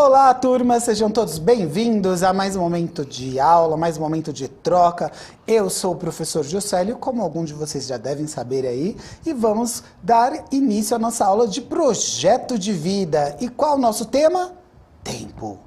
Olá, turma, sejam todos bem-vindos a mais um momento de aula, mais um momento de troca. Eu sou o professor Jocélio, como alguns de vocês já devem saber aí, e vamos dar início à nossa aula de projeto de vida. E qual o nosso tema? Tempo,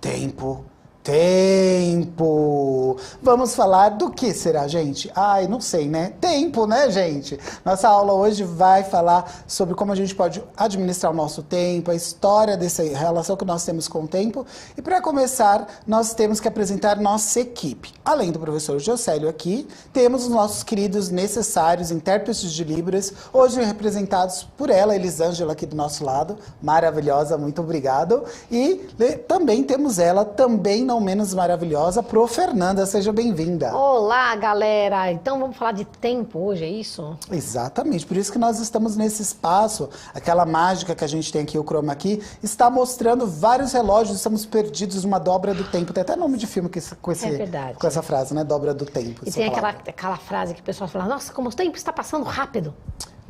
tempo, tempo. Vamos falar do que será, gente? Ai, não sei, né? Tempo, né, gente? Nossa aula hoje vai falar sobre como a gente pode administrar o nosso tempo, a história dessa relação que nós temos com o tempo. E para começar, nós temos que apresentar nossa equipe. Além do professor Jocélio aqui, temos os nossos queridos necessários intérpretes de Libras, hoje representados por ela, Elisângela, aqui do nosso lado. Maravilhosa, muito obrigado. E também temos ela, também não menos maravilhosa, Pro Fernanda, seja bem-vinda. Olá, galera! Então vamos falar de tempo hoje, é isso? Exatamente, por isso que nós estamos nesse espaço, aquela mágica que a gente tem aqui, o Chroma Key, está mostrando vários relógios, estamos perdidos numa dobra do tempo. Tem até nome de filme com essa frase, né? Dobra do tempo. E tem aquela frase que o pessoal fala, nossa, como o tempo está passando rápido.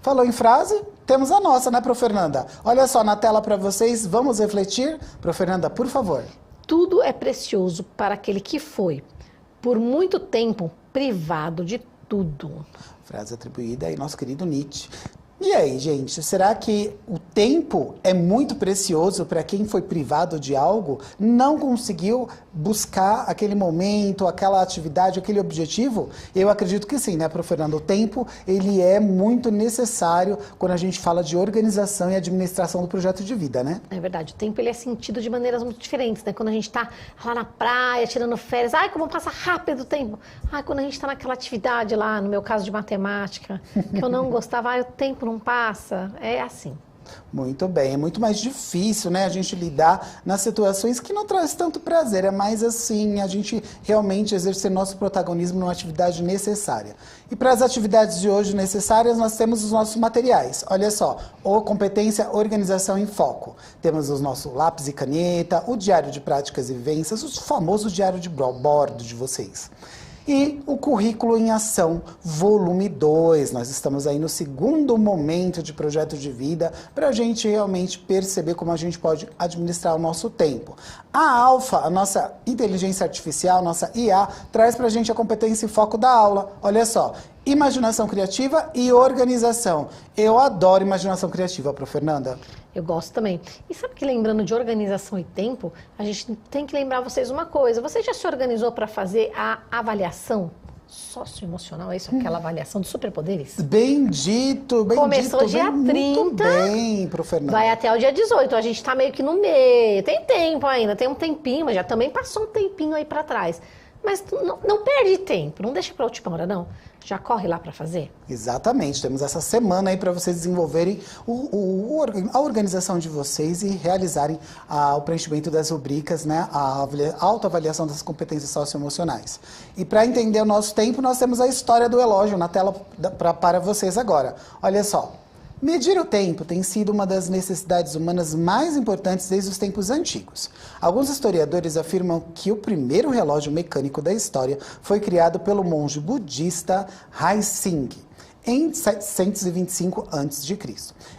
Falou em frase? Temos a nossa, né, Pro Fernanda? Olha só na tela para vocês, vamos refletir? Pro Fernanda, por favor. Tudo é precioso para aquele que foi, por muito tempo, privado de tudo. Frase atribuída aí, nosso querido Nietzsche. E aí, gente, será que o tempo é muito precioso para quem foi privado de algo, não conseguiu buscar aquele momento, aquela atividade, aquele objetivo? Eu acredito que sim, né, Prof. Fernando? O tempo, ele é muito necessário quando a gente fala de organização e administração do projeto de vida, né? É verdade, o tempo ele é sentido de maneiras muito diferentes, né? Quando a gente está lá na praia, tirando férias, ai, como passa rápido o tempo. Ai, quando a gente está naquela atividade lá, no meu caso de matemática, que eu não gostava, ai, o tempo não passa, é assim. Muito bem, é muito mais difícil, né, a gente lidar nas situações que não traz tanto prazer, é mais assim, a gente realmente exercer nosso protagonismo numa atividade necessária. E para as atividades de hoje necessárias, nós temos os nossos materiais. Olha só, competência, organização em foco. Temos o nosso lápis e caneta, o diário de práticas e vivências, o famoso diário de bordo de vocês. E o currículo em ação, volume 2. Nós estamos aí no segundo momento de projeto de vida para a gente realmente perceber como a gente pode administrar o nosso tempo. A Alfa, a nossa inteligência artificial, nossa IA, traz para a gente a competência e foco da aula. Olha só, imaginação criativa e organização. Eu adoro imaginação criativa, Prof. Fernanda. Eu gosto também. E sabe que lembrando de organização e tempo, a gente tem que lembrar vocês uma coisa. Você já se organizou para fazer a avaliação socioemocional? É isso? Aquela avaliação de superpoderes? Bem dito, bem Começou dito. dia 30. Muito bem, Prof. Fernanda. Vai até o dia 18. A gente está meio que no meio. Tem tempo ainda, tem um tempinho, mas já também passou um tempinho aí para trás. Mas não perde tempo, não deixa para a última hora, não. Já corre lá para fazer? Exatamente, temos essa semana aí para vocês desenvolverem a organização de vocês e realizarem o preenchimento das rubricas, né, a autoavaliação das competências socioemocionais. E para entender o nosso tempo, nós temos a história do relógio na tela para vocês agora. Olha só. Medir o tempo tem sido uma das necessidades humanas mais importantes desde os tempos antigos. Alguns historiadores afirmam que o primeiro relógio mecânico da história foi criado pelo monge budista Haixing em 725 a.C.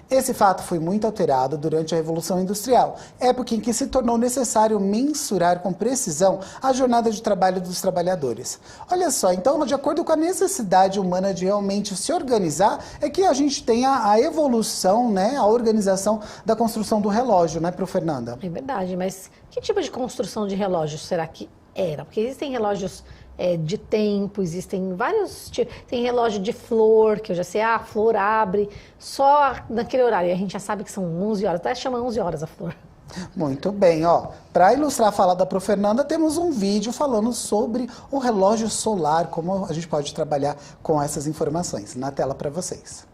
Esse fato foi muito alterado durante a Revolução Industrial, época em que se tornou necessário mensurar com precisão a jornada de trabalho dos trabalhadores. Olha só, então, de acordo com a necessidade humana de realmente se organizar, é que a gente tem a evolução, né, a organização da construção do relógio, né, Prof. Fernanda? É verdade, mas que tipo de construção de relógio será que era? Porque existem relógios de tempo, existem vários tipos. Tem relógio de flor, que eu já sei, a flor abre só naquele horário. E a gente já sabe que são 11 horas, até chama 11 horas a flor. Muito bem, ó. Para ilustrar a fala da Prof. Fernanda, temos um vídeo falando sobre o relógio solar, como a gente pode trabalhar com essas informações. Na tela para vocês.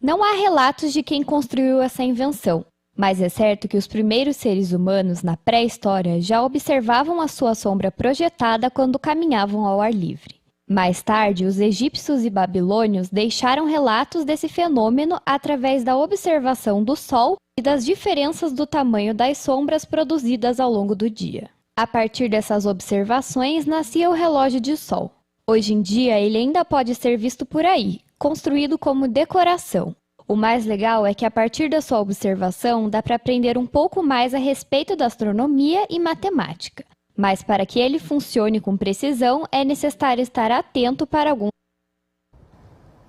Não há relatos de quem construiu essa invenção. Mas é certo que os primeiros seres humanos, na pré-história, já observavam a sua sombra projetada quando caminhavam ao ar livre. Mais tarde, os egípcios e babilônios deixaram relatos desse fenômeno através da observação do Sol e das diferenças do tamanho das sombras produzidas ao longo do dia. A partir dessas observações, nascia o relógio de sol. Hoje em dia, ele ainda pode ser visto por aí, construído como decoração. O mais legal é que a partir da sua observação dá para aprender um pouco mais a respeito da astronomia e matemática. Mas para que ele funcione com precisão, é necessário estar atento para alguns.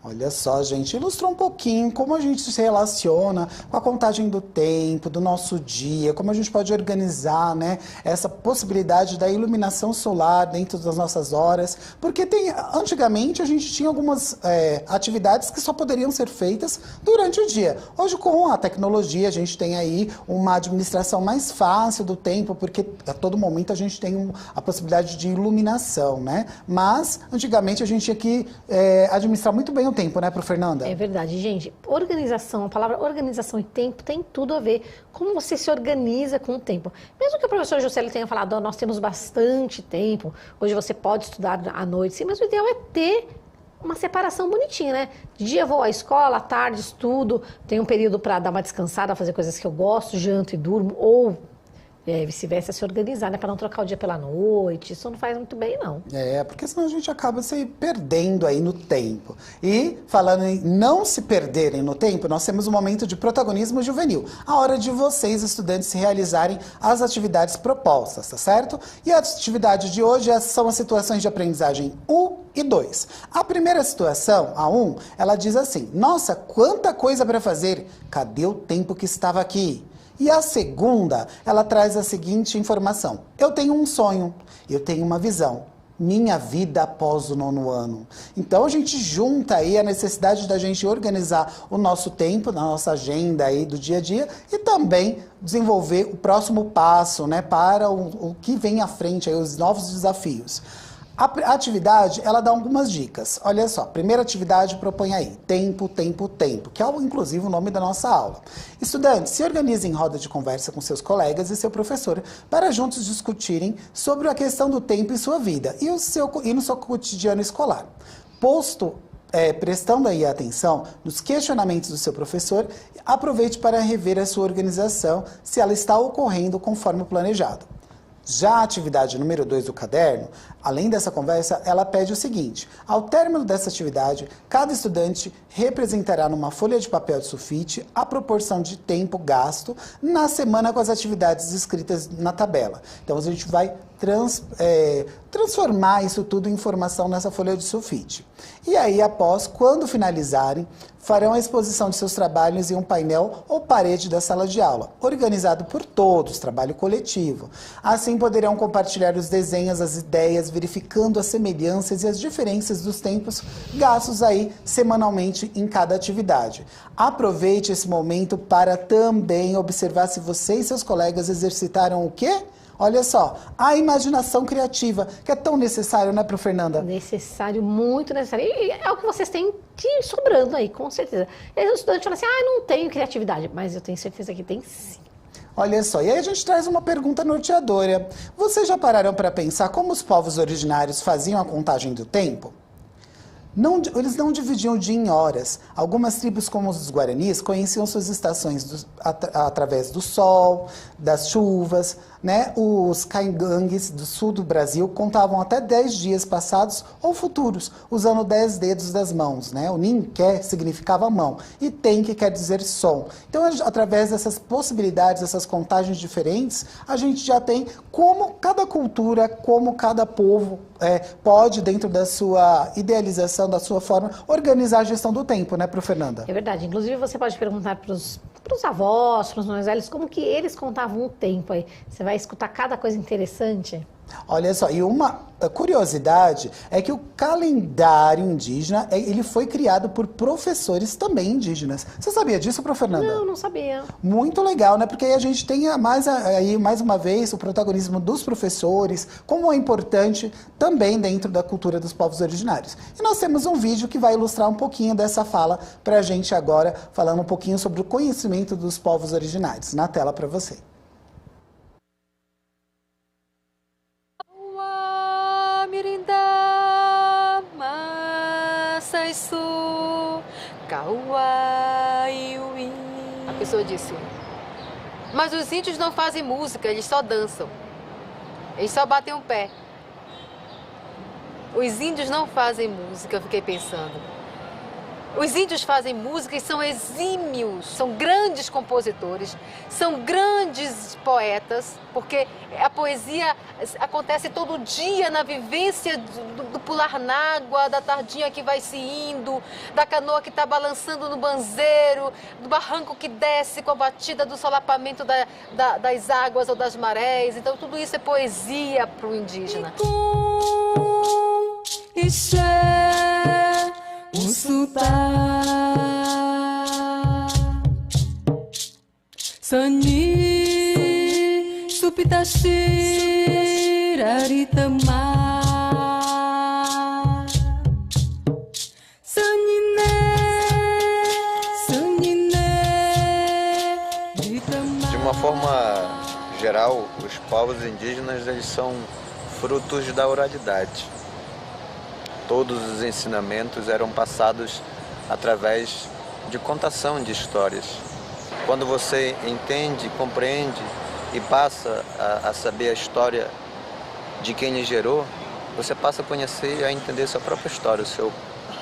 Olha só, gente, ilustrou um pouquinho como a gente se relaciona com a contagem do tempo, do nosso dia, como a gente pode organizar, né, essa possibilidade da iluminação solar dentro das nossas horas, porque antigamente a gente tinha algumas atividades que só poderiam ser feitas durante o dia. Hoje, com a tecnologia, a gente tem aí uma administração mais fácil do tempo, porque a todo momento a gente tem a possibilidade de iluminação, né? Mas, antigamente, a gente tinha que administrar muito bem o tempo, né, pro Fernanda? É verdade, gente. Organização, a palavra organização e tempo tem tudo a ver. Como você se organiza com o tempo. Mesmo que o professor Juscelio tenha falado, oh, nós temos bastante tempo, hoje você pode estudar à noite, sim, mas o ideal é ter uma separação bonitinha, né? De dia eu vou à escola, à tarde estudo, tenho um período para dar uma descansada, fazer coisas que eu gosto, janto e durmo, ou vice-versa, se organizar, né? Para não trocar o dia pela noite. Isso não faz muito bem, não. Porque senão a gente acaba se perdendo aí no tempo. E, falando em não se perderem no tempo, nós temos um momento de protagonismo juvenil. A hora de vocês, estudantes, realizarem as atividades propostas, tá certo? E a atividade de hoje são as situações de aprendizagem 1 e 2. A primeira situação, a 1, ela diz assim: nossa, quanta coisa para fazer, cadê o tempo que estava aqui? E a segunda, ela traz a seguinte informação: eu tenho um sonho, eu tenho uma visão, minha vida após o 9º ano. Então a gente junta aí a necessidade da gente organizar o nosso tempo, na nossa agenda aí do dia a dia e também desenvolver o próximo passo, né, para o que vem à frente, aí, os novos desafios. A atividade, ela dá algumas dicas. Olha só, primeira atividade propõe aí, tempo, tempo, tempo, que é inclusive o nome da nossa aula. Estudantes, se organizem em roda de conversa com seus colegas e seu professor para juntos discutirem sobre a questão do tempo em sua vida e no seu cotidiano escolar. Prestando aí atenção nos questionamentos do seu professor, aproveite para rever a sua organização se ela está ocorrendo conforme planejado. Já a atividade número 2 do caderno, além dessa conversa, ela pede o seguinte: ao término dessa atividade, cada estudante representará numa folha de papel de sulfite a proporção de tempo gasto na semana com as atividades escritas na tabela. Então, a gente vai transformar isso tudo em informação nessa folha de sulfite. E aí, quando finalizarem, farão a exposição de seus trabalhos em um painel ou parede da sala de aula, organizado por todos, trabalho coletivo. Assim, poderão compartilhar os desenhos, as ideias, verificando as semelhanças e as diferenças dos tempos gastos aí semanalmente em cada atividade. Aproveite esse momento para também observar se você e seus colegas exercitaram o quê? Olha só, a imaginação criativa, que é tão necessário, né, pro Fernanda? Necessário, muito necessário. E é o que vocês têm sobrando aí, com certeza. E aí o estudante fala assim, não tenho criatividade, mas eu tenho certeza que tem sim. Olha só, e aí a gente traz uma pergunta norteadora. Vocês já pararam para pensar como os povos originários faziam a contagem do tempo? Eles não dividiam o dia em horas. Algumas tribos, como os guaranis, conheciam suas estações através do sol, das chuvas, né? Os caingangues do sul do Brasil contavam até 10 dias passados ou futuros, usando 10 dedos das mãos, né? O nin, que significava mão, e tem, que quer dizer som. Então, através dessas possibilidades, dessas contagens diferentes, a gente já tem como cada cultura, como cada povo pode, dentro da sua idealização, da sua forma, organizar a gestão do tempo, né, pro Fernanda? É verdade. Inclusive, você pode perguntar para os avós, para os mais velhos, como que eles contavam o tempo aí. Você vai escutar cada coisa interessante. Olha só, e uma curiosidade é que o calendário indígena, ele foi criado por professores também indígenas. Você sabia disso, Prof. Fernanda? Não, não sabia. Muito legal, né? Porque aí a gente tem mais uma vez o protagonismo dos professores, como é importante também dentro da cultura dos povos originários. E nós temos um vídeo que vai ilustrar um pouquinho dessa fala pra gente agora, falando um pouquinho sobre o conhecimento dos povos originários. Na tela para você. A pessoa disse, mas os índios não fazem música, eles só dançam. Eles só batem o pé. Os índios não fazem música, eu fiquei pensando. Os índios fazem música e são exímios, são grandes compositores, são grandes poetas, porque a poesia acontece todo dia na vivência do pular na água, da tardinha que vai se indo, da canoa que está balançando no banzeiro, do barranco que desce com a batida do solapamento das águas ou das marés. Então tudo isso é poesia para o indígena. Sani supitashi raritama Sanine ritama. De uma forma geral, os povos indígenas eles são frutos da oralidade. Todos os ensinamentos eram passados através de contação de histórias. Quando você entende, compreende e passa a saber a história de quem lhe gerou, você passa a conhecer e a entender sua própria história, o seu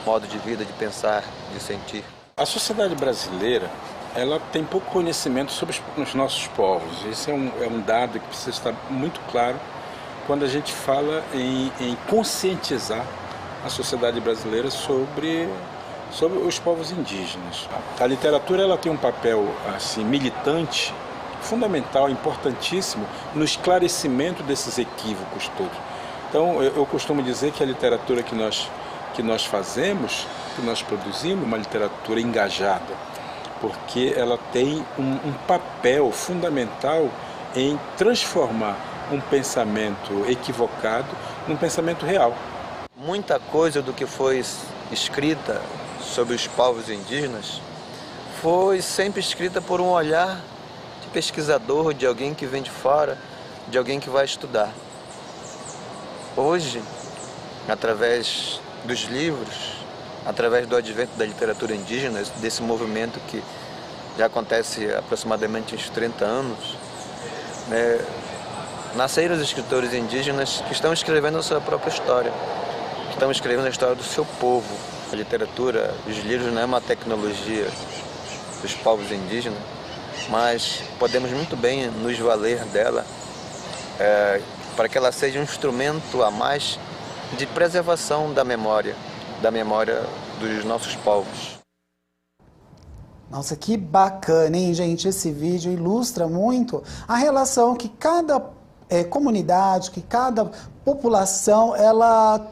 modo de vida, de pensar, de sentir. A sociedade brasileira, ela tem pouco conhecimento sobre os nossos povos. Esse é um dado que precisa estar muito claro quando a gente fala em conscientizar a sociedade brasileira sobre os povos indígenas. A literatura ela tem um papel assim, militante, fundamental, importantíssimo no esclarecimento desses equívocos todos. Então, eu costumo dizer que a literatura que nós fazemos, que nós produzimos, uma literatura engajada, porque ela tem um papel fundamental em transformar um pensamento equivocado num pensamento real. Muita coisa do que foi escrita sobre os povos indígenas foi sempre escrita por um olhar de pesquisador, de alguém que vem de fora, de alguém que vai estudar. Hoje, através dos livros, através do advento da literatura indígena, desse movimento que já acontece aproximadamente uns 30 anos, nasceram os escritores indígenas que estão escrevendo a sua própria história, que estão escrevendo a história do seu povo. A literatura, os livros não é uma tecnologia dos povos indígenas, mas podemos muito bem nos valer dela para que ela seja um instrumento a mais de preservação da memória dos nossos povos. Nossa, que bacana, hein, gente? Esse vídeo ilustra muito a relação que cada comunidade, que cada população, ela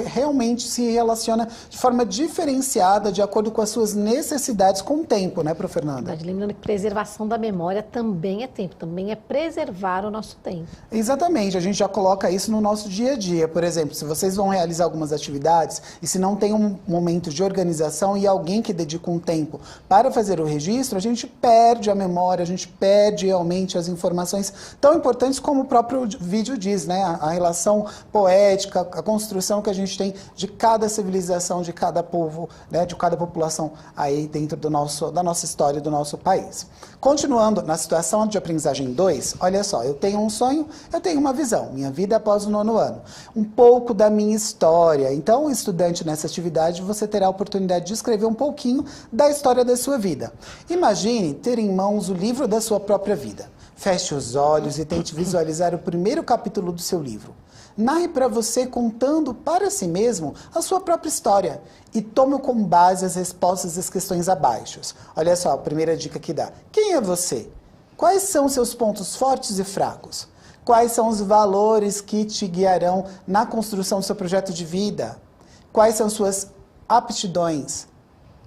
realmente se relaciona de forma diferenciada, de acordo com as suas necessidades com o tempo, né, Prof. Fernanda? Lembrando que preservação da memória também é tempo, também é preservar o nosso tempo. Exatamente, a gente já coloca isso no nosso dia a dia. Por exemplo, se vocês vão realizar algumas atividades e se não tem um momento de organização e alguém que dedica um tempo para fazer o registro, a gente perde a memória, a gente perde realmente as informações tão importantes como o próprio vídeo diz, né? A relação poética, a construção que a gente tem de cada civilização, de cada povo, né, de cada população aí dentro da nossa história, do nosso país. Continuando na situação de aprendizagem 2, olha só, eu tenho um sonho, eu tenho uma visão, minha vida após o 9º ano, um pouco da minha história. Então, o estudante nessa atividade, você terá a oportunidade de escrever um pouquinho da história da sua vida. Imagine ter em mãos o livro da sua própria vida. Feche os olhos e tente visualizar o primeiro capítulo do seu livro. Narre para você contando para si mesmo a sua própria história e tome como base as respostas das questões abaixo. Olha só, a primeira dica que dá. Quem é você? Quais são seus pontos fortes e fracos? Quais são os valores que te guiarão na construção do seu projeto de vida? Quais são suas aptidões?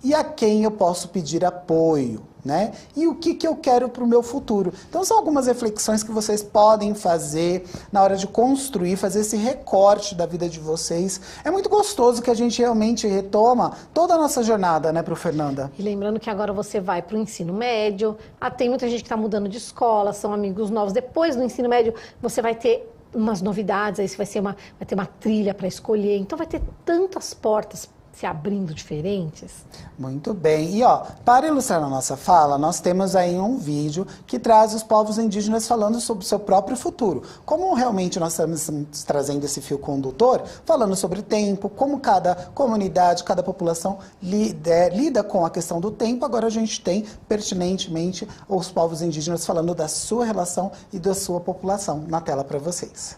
E a quem eu posso pedir apoio? Né? E o que eu quero para o meu futuro? Então são algumas reflexões que vocês podem fazer na hora de construir, fazer esse recorte da vida de vocês. É muito gostoso que a gente realmente retoma toda a nossa jornada, né, Prof. Fernanda? E lembrando que agora você vai para o ensino médio, tem muita gente que está mudando de escola, são amigos novos. Depois do ensino médio você vai ter umas novidades, aí vai ter uma trilha para escolher, então vai ter tantas portas se abrindo diferentes? Muito bem. E ó, para ilustrar a nossa fala, nós temos aí um vídeo que traz os povos indígenas falando sobre o seu próprio futuro. Como realmente nós estamos trazendo esse fio condutor, falando sobre tempo, como cada comunidade, cada população lida com a questão do tempo, agora a gente tem, pertinentemente, os povos indígenas falando da sua relação e da sua população na tela para vocês.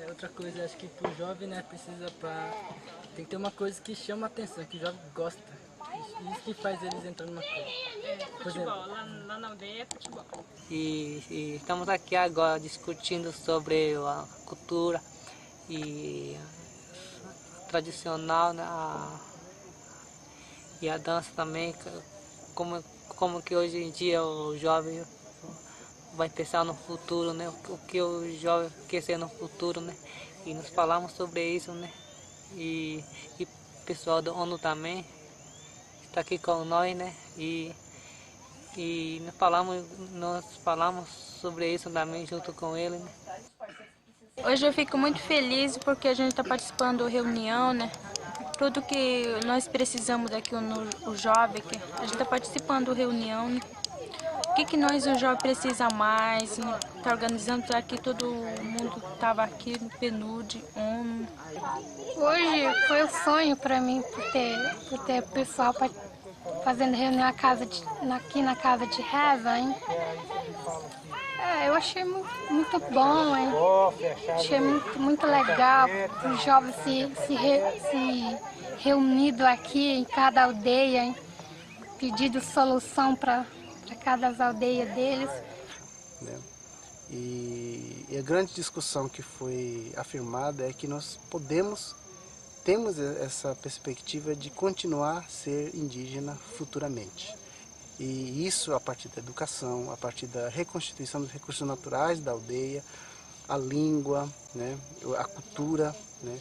Outra coisa, acho que pro jovem, né, tem que ter uma coisa que chama a atenção, que o jovem gosta. Isso que faz eles entrar numa coisa. Futebol, lá na aldeia é futebol. E estamos aqui agora discutindo sobre a cultura e tradicional, né, e a dança também, como que hoje em dia o jovem vai pensar no futuro, né, o que o jovem quer ser no futuro, né, e nós falamos sobre isso, né, e o pessoal da ONU também está aqui com nós, né, e nós falamos sobre isso também junto com ele, né. Hoje eu fico muito feliz porque a gente está participando da reunião, né? Tudo que nós precisamos aqui no jovem, que a gente está participando da reunião, né? O que nós, o jovem, precisa mais, né? Está organizando para que todo mundo estava aqui no PNUD, ONU. Hoje foi um sonho para mim por ter pessoal fazendo reunião aqui na casa de reza, hein? Eu achei muito bom, hein? Achei muito legal os jovens se reunidos aqui em cada aldeia, hein? Pedindo solução para cada aldeia deles. E a grande discussão que foi afirmada é que nós temos essa perspectiva de continuar a ser indígena futuramente. E isso a partir da educação, a partir da reconstituição dos recursos naturais da aldeia, a língua, né, a cultura, né,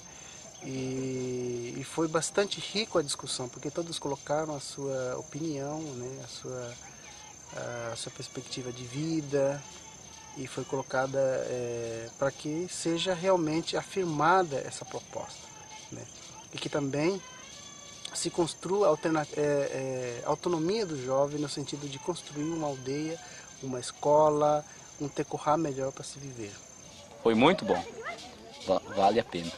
e foi bastante rico a discussão, porque todos colocaram a sua opinião, né, a sua perspectiva de vida, e foi colocada para que seja realmente afirmada essa proposta, né, e que também se construa a autonomia do jovem no sentido de construir uma aldeia, uma escola, um terroir melhor para se viver. Foi muito bom, vale a pena.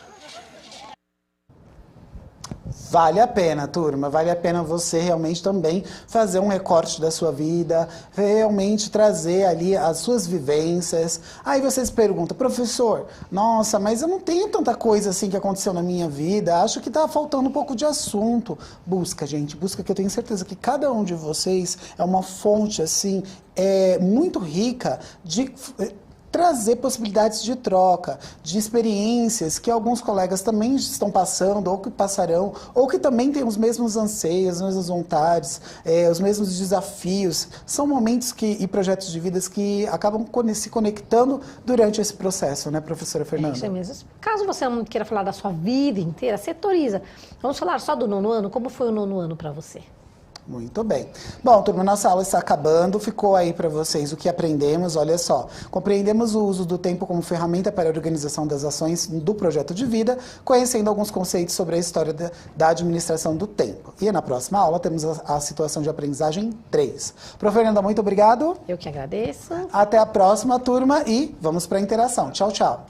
Vale a pena, turma, vale a pena você realmente também fazer um recorte da sua vida, realmente trazer ali as suas vivências. Aí você se pergunta, professor, nossa, mas eu não tenho tanta coisa assim que aconteceu na minha vida, acho que tá faltando um pouco de assunto. Busca, gente, busca, que eu tenho certeza que cada um de vocês é uma fonte, assim, muito rica de trazer possibilidades de troca, de experiências que alguns colegas também estão passando, ou que passarão, ou que também têm os mesmos anseios, as mesmas vontades, os mesmos desafios. São momentos e projetos de vidas que acabam se conectando durante esse processo, né, professora Fernanda? Isso mesmo. Caso você não queira falar da sua vida inteira, setoriza. Vamos falar só do 9º ano. Como foi o 9º ano para você? Muito bem. Bom, turma, nossa aula está acabando. Ficou aí para vocês o que aprendemos. Olha só, compreendemos o uso do tempo como ferramenta para a organização das ações do projeto de vida, conhecendo alguns conceitos sobre a história da administração do tempo. E na próxima aula temos a situação de aprendizagem 3. Prof. Fernanda, muito obrigado. Eu que agradeço. Até a próxima, turma, e vamos para a interação. Tchau, tchau.